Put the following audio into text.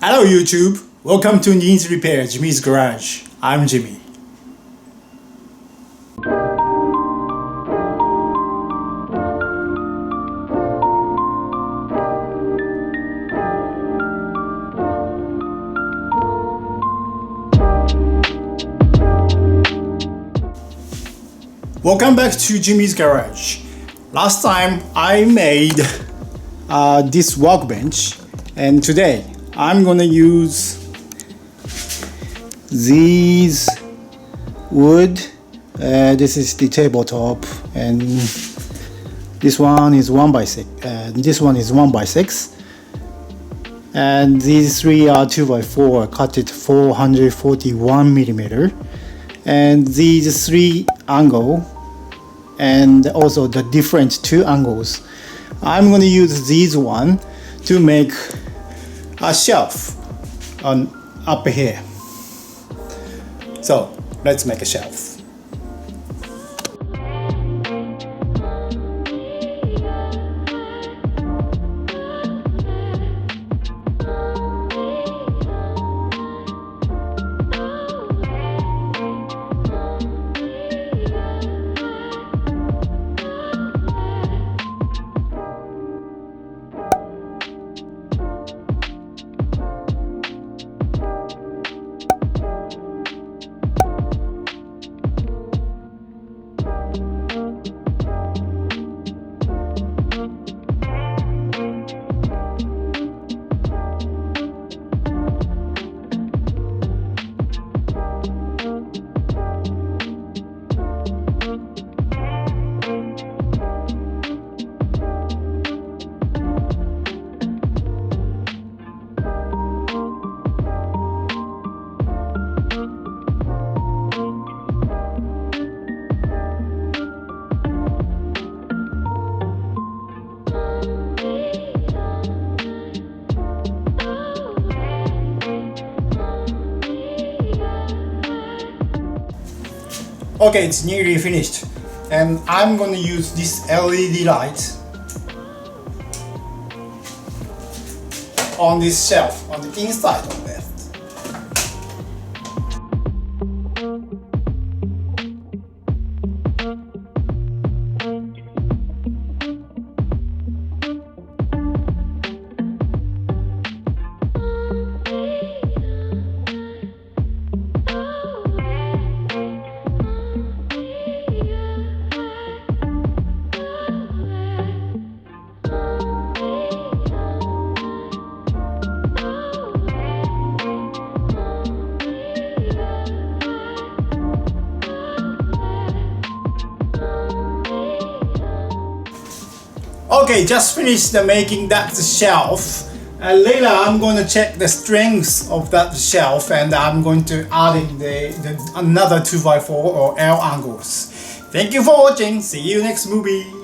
Hello YouTube! Welcome to Needs Repair Jimmy's Garage. I'm Jimmy. Welcome back to Jimmy's Garage. Last time I made this workbench, and today I'm gonna use these wood. This is the tabletop, and this one is 1x6. This one is 1x6, and these three are 2x4. Cut it 441 millimeter, and these three angle, and also the different two angles. I'm gonna use these one to make a shelf on up here. So let's make a shelf. Okay, it's nearly finished, and I'm going to use this LED light on this shelf on the inside of it. Okay, just finished making that shelf. Later I'm going to check the strength of that shelf, and I'm going to add in another 2x4 or L angles. Thank you for watching. See you next movie.